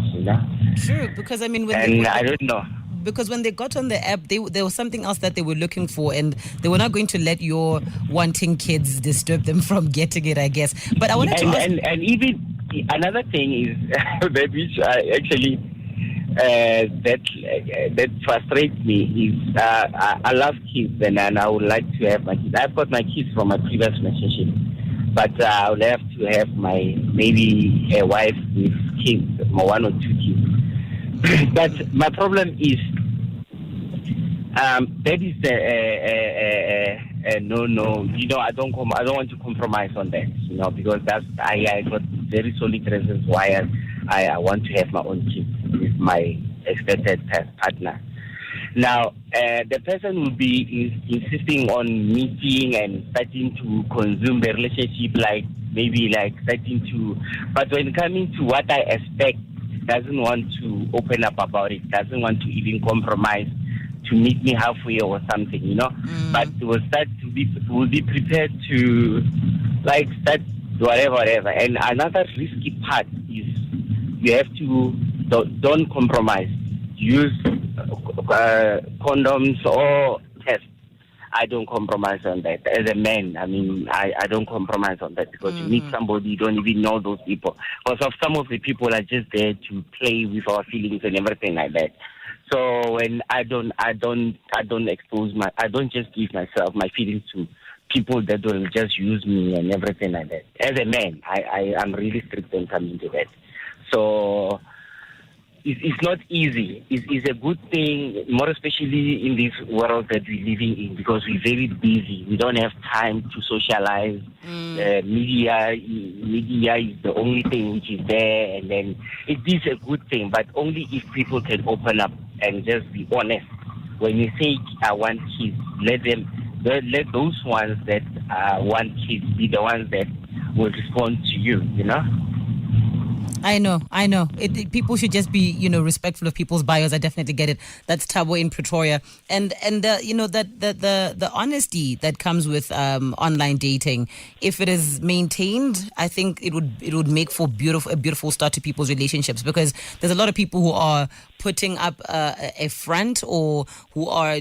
True, because I mean, I don't know. Because when they got on the app, there was something else that they were looking for, and they were not going to let your wanting kids disturb them from getting it, I guess. But I wanted to ask... And even another thing is that which I actually that frustrates me is I love kids, and I would like to have my kids. I've got my kids from my previous relationship, but I would have to have maybe a wife with kids, 1 or 2 kids. But my problem is that is no. I don't want to compromise on that. Because I got very solid reasons why I want to have my own kids with my expected partner. Now, the person will be insisting on meeting and starting to consume the relationship, but when coming to what I expect, doesn't want to open up about it, doesn't want to even compromise to meet me halfway or something, But will be prepared to start whatever. And another risky part is you have to don't compromise. Use condoms or tests. I don't compromise on that. As a man, I mean, I don't compromise on that because you meet somebody, you don't even know those people. Because of some of the people are just there to play with our feelings and everything like that. So when I don't expose I don't just give my feelings to people that will just use me and everything like that. As a man, I'm really strict when coming to that. So it's not easy. It's a good thing, more especially in this world that we're living in, because we're very busy. We don't have time to socialize. Media is the only thing which is there, and then it is a good thing, but only if people can open up and just be honest. When you say I want kids, let those ones that want kids be the ones that will respond to you, you know? I know. People should just be, respectful of people's bios. I definitely get it. That's Thabo in Pretoria, and the honesty that comes with online dating, if it is maintained, I think it would make for a beautiful start to people's relationships, because there's a lot of people who are putting up a front, or who are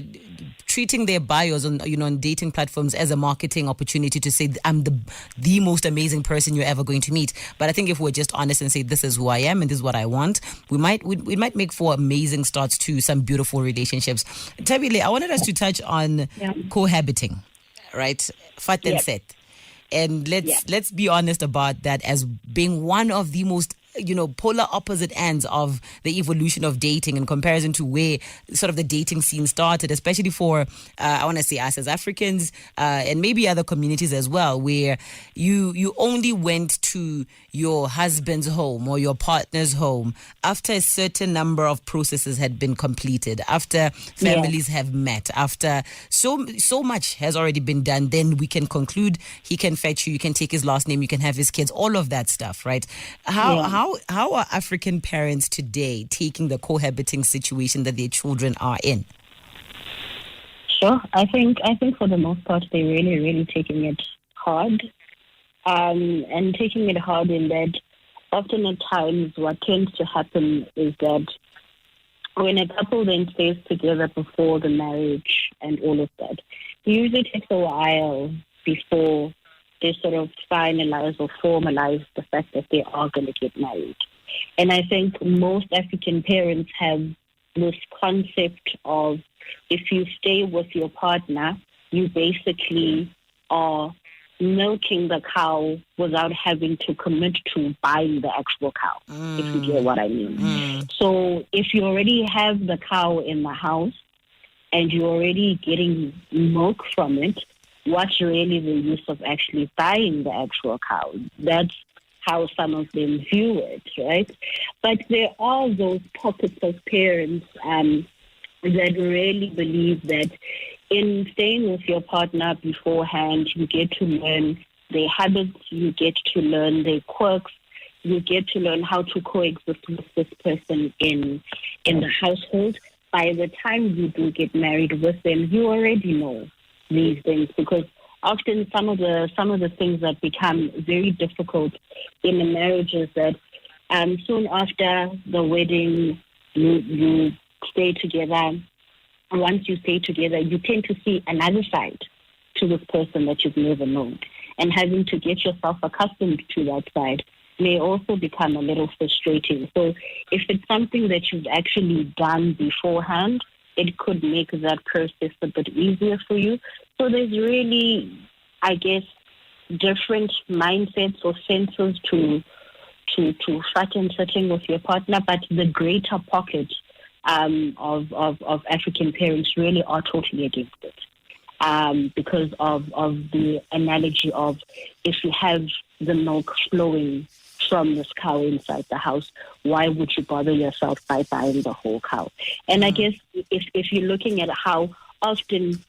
treating their bios on dating platforms as a marketing opportunity to say, I'm the most amazing person you're ever going to meet. But I think if we're just honest and say, this is who I am and this is what I want, we might make for amazing starts to some beautiful relationships. Tabile, I wanted us to touch on cohabiting, right? Fat and set. And let's be honest about that as being one of the most polar opposite ends of the evolution of dating in comparison to where sort of the dating scene started, especially for, I want to say us as Africans, and maybe other communities as well, where you only went to your husband's home or your partner's home after a certain number of processes had been completed, after families have met, after so much has already been done. Then we can conclude he can fetch you can take his last name, you can have his kids, all of that stuff, right? How are African parents today taking the cohabiting situation that their children are in? Sure. I think for the most part they're really, really taking it hard. And taking it hard in that often at times what tends to happen is that when a couple then stays together before the marriage and all of that, it usually takes a while before they sort of finalize or formalize the fact that they are going to get married. And I think most African parents have this concept of, if you stay with your partner, you basically are milking the cow without having to commit to buying the actual cow, if you get what I mean. So if you already have the cow in the house and you're already getting milk from it, what's really the use of actually buying the actual cow? That's how some of them view it, right? But there are those pockets of parents that really believe that in staying with your partner beforehand, you get to learn their habits, you get to learn their quirks, you get to learn how to coexist with this person in the household. By the time you do get married with them, you already know these things, because often some of the things that become very difficult in a marriage is that soon after the wedding, you stay together. Once you stay together, you tend to see another side to this person that you've never known. And having to get yourself accustomed to that side may also become a little frustrating. So if it's something that you've actually done beforehand, it could make that process a bit easier for you. So there's really, I guess, different mindsets or senses to fat and sitting with your partner, but the greater pocket of African parents really are totally against it, because of the analogy of, if you have the milk flowing from this cow inside the house, why would you bother yourself by buying the whole cow? And I guess if you're looking at how often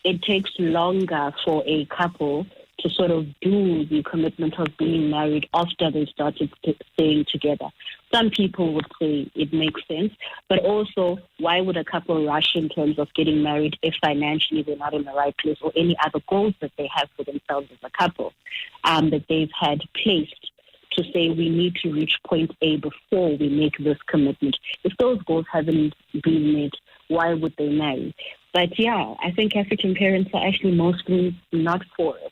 it takes longer for a couple to sort of do the commitment of being married after they started staying together, some people would say it makes sense, but also, why would a couple rush in terms of getting married if financially they're not in the right place, or any other goals that they have for themselves as a couple that they've had placed to say, we need to reach point A before we make this commitment? If those goals haven't been met, why would they marry? But yeah, I think African parents are actually mostly not for it.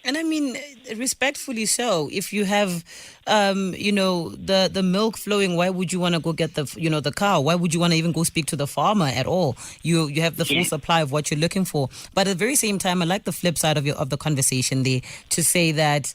And I mean, respectfully so. If you have, the milk flowing, why would you want to go get the cow? Why would you want to even go speak to the farmer at all? You have the full supply of what you're looking for. But at the very same time, I like the flip side of the conversation there to say that,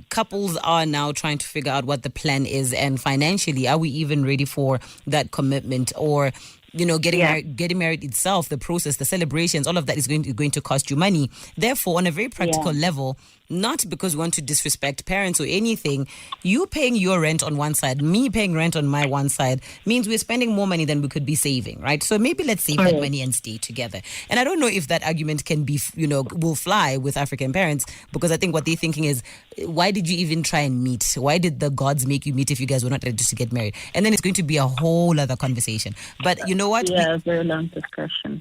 couples are now trying to figure out what the plan is, and financially, are we even ready for that commitment? Or getting married itself, the process, the celebrations, all of that is going to cost you money. Therefore, on a very practical level, not because we want to disrespect parents or anything, you paying your rent on one side, me paying rent on my one side, means we're spending more money than we could be saving, right? So maybe let's save that money and stay together. And I don't know if that argument can be, will fly with African parents, because I think what they're thinking is, why did you even try and meet? Why did the gods make you meet if you guys were not ready to get married? And then it's going to be a whole other conversation. But you know what? Yeah, very long discussion.